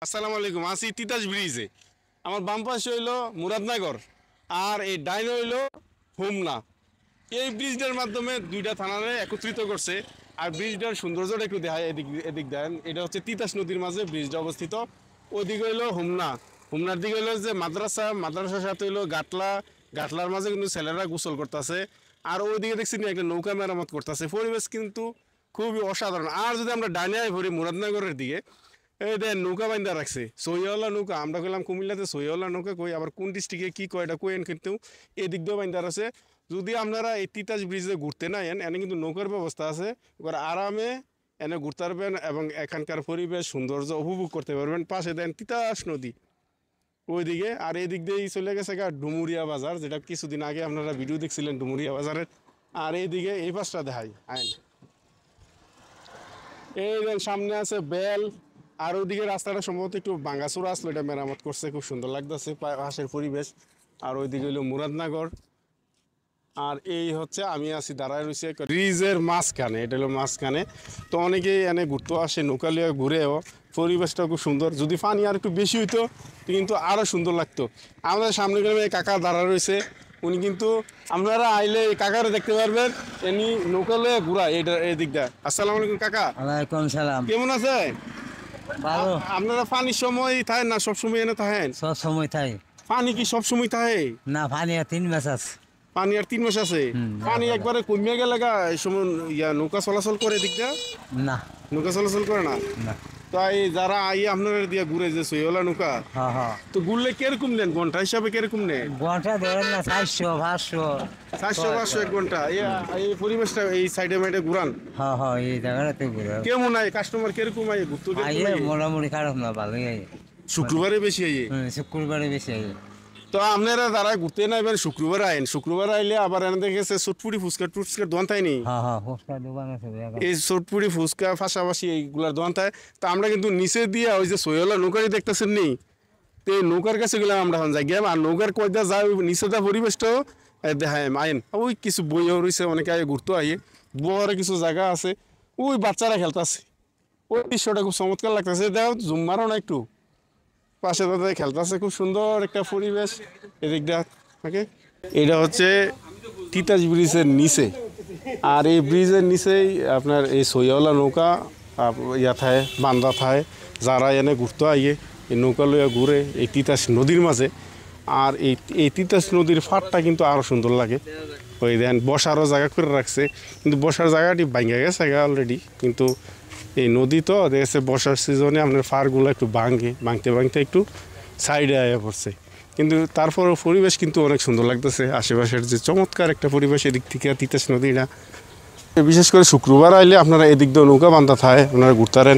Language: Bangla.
আসসালামু আলাইকুম। আছি তিতাস ব্রিজে। আমার বাম পাশে হইলো মুরাদনগর আর এই ডাইনে হইলো হোমনা। এই ব্রিজটার মাধ্যমে দুইটা থানারে একত্রিত করছে। আর ব্রিজটার সৌন্দর্যটা একটু দেখায়। এদিক এদিক দেন, এটা হচ্ছে তিতাস নদীর মাঝে ব্রিজটা অবস্থিত। ওদিকে হইলো হোমনা, হোমনার দিকে হইলো যে মাদ্রাসা, মাদ্রাসার সাথে হইলো গাটলা, গাটলার মাঝে কিন্তু ছেলেরা গোসল করতেছে। আর ওইদিকে দেখছি একটা নৌকা মেরামত করতেছে। পরিবেশ কিন্তু খুবই অসাধারণ। আর যদি আমরা ডাইনে ভরি মুরাদনগরের দিকে, এই দেন নৌকা বাইন্দা রাখছে, সহিওয়ালা নৌকা। আমরা গেলাম কুমিল্লাতে, সহিওয়ালা নৌকা কই, আবার কোন ডিস্ট্রিক্টে কি কয় এটা কোয়েন, কিন্তু এদিক দিয়েও বাইন্দা আছে। যদি আপনারা এই তিতাস ব্রিজে ঘুরতে না এনে কিন্তু নৌকার ব্যবস্থা আছে, এবার আরামে এনে ঘুরতে পারবেন এবং এখানকার পরিবেশ সৌন্দর্য উপভোগ করতে পারবেন। পাশে দেন তিতাস নদী ওইদিকে, আর এই দিক দিয়েই চলে গেছে ডুমুরিয়া বাজার, যেটা কিছুদিন আগে আপনারা ভিডিও দেখছিলেন ডুমুরিয়া বাজারের। আর এইদিকে এই পাশটা দেখাই আইন, এই দেন সামনে আছে বেল। আর ওইদিকে রাস্তাটা সম্ভবত একটু ভাঙাচোরা আসলো, এটা মেরামত করছে, খুব সুন্দর লাগতেছে পাশের পরিবেশ। আর ওইদিকে হইলো মুরাদনগর। আর এই হচ্ছে আমি আছি দাঁড়ায় রয়েছে ব্রিজের মাঝখানে, এটা হলো মাঝখানে। তো অনেকেই এনে ঘুরতে আসে, নৌকা লিয়ে ঘুরেও। পরিবেশটা খুব সুন্দর। যদি পানি আর একটু বেশি হইতো কিন্তু আরও সুন্দর লাগতো। আমাদের সামনে গ্রামে কাকা দাঁড়া রয়েছে, উনি কিন্তু আপনারা আইলে এই কাকারে দেখতে পারবেন, এমনি নৌকা লিয়ে ঘুরা এটা এই দিকটা। আসসালামু আলাইকুম কাকা। ওয়ালাইকুম সালাম। কেমন আছে? ভালো। আপনারা পানির সময় থাকেন না সবসময় এনে থাকেন? সব সময় তাই পানি কি সব সময় থাকে? না, পানি আর 3 মাস আছে। পানি আর 3 মাস আছে? পানি একবারে কমিয়ে গেলে এই সময় নৌকা চলাচল করে দিকটা? না, নৌকা চলাচল করে না। না। তাই যারা আই আপনারা দিয়ে ঘুরে যে সইওলা নৌকা, হ্যাঁ হ্যাঁ। তো ঘুরলে কিরকম নেন, ঘন্টা হিসাবে কিরকম নেন? ঘন্টা ধরেন না 400 500। 400-500 এক ঘন্টা। এই পরিবেশটা এই সাইডে মাইডে ঘুরান? হ্যাঁ হ্যাঁ, এই জায়গাটাতে ঘুরে। কেমন আয় কাস্টমার, কিরকম আয় ঘুরতে? আইয়ে মোটামুটি খারাপ না, ভালোই আইয়ে। শুক্রবারে বেশি আইয়ে? শুক্রবারে বেশি আইয়ে। তো আপনারা যারা ঘুরতে না এবার শুক্রবার আইন, শুক্রবার আইলে আবার এনে দেখেছে চটপুরি ফুচকা টুচকার দোকান তাই নি? হ্যাঁ হ্যাঁ, ফুচকা দোকান আছে। এই চটপুরি ফুচকা পাশাপাশি এইগুলার দোকান থাকে। তা আমরা কিন্তু নিচে দিয়ে ওই যে সইওলা নৌকারি দেখতেছেন নি, তো এই নৌকার কাছে গেলাম আমরা এখন যাই গেলাম। আর নৌকার কয়টা যায় নিচে যা পরিবেশটাও দেখায় আইন। ওই কিছু বইও রয়েছে, অনেকে আগে ঘুরতে আইয়ে। বড় কিছু জায়গা আছে, ওই বাচ্চারা খেলতেছে। ওই দৃশ্যটা খুব চমৎকার লাগতেছে। দেখো জুম মারো না একটু, পাশে দাদা খেলতেছে, খুব সুন্দর একটা পরিবেশ এদিকটা থাকে। এটা হচ্ছে তিতাস ব্রিজের নিচে। আর এই ব্রিজের নিচেই আপনার এই সইয়াওয়ালা নৌকা ইয়া থাকে, বান্দা থাকে। যারা এনে ঘুরতে আইয়ে এই নৌকা লইয়া ঘুরে এই তিতাস নদীর মাঝে। আর এই তিতাস নদীর ফাটটা কিন্তু আরও সুন্দর লাগে। ওই দেন বসারও জায়গা করে রাখছে, কিন্তু বসার জায়গাটি ভাঙে গেছে অলরেডি। কিন্তু এই নদী তো দেখেছে বর্ষার সিজনে আপনার ফারগুলো একটু ভাঙতে ভাঙতে একটু সাইডে আয়া পড়ছে। কিন্তু তারপরও পরিবেশ কিন্তু অনেক সুন্দর লাগতেছে। আশেপাশের যে চমৎকার একটা পরিবেশ এদিক থেকে তিতাস নদীটা। বিশেষ করে শুক্রবার আইলে আপনারা এদিক দিয়ে নৌকা বান্ধা থাকে, আপনারা ঘুরতে পারেন।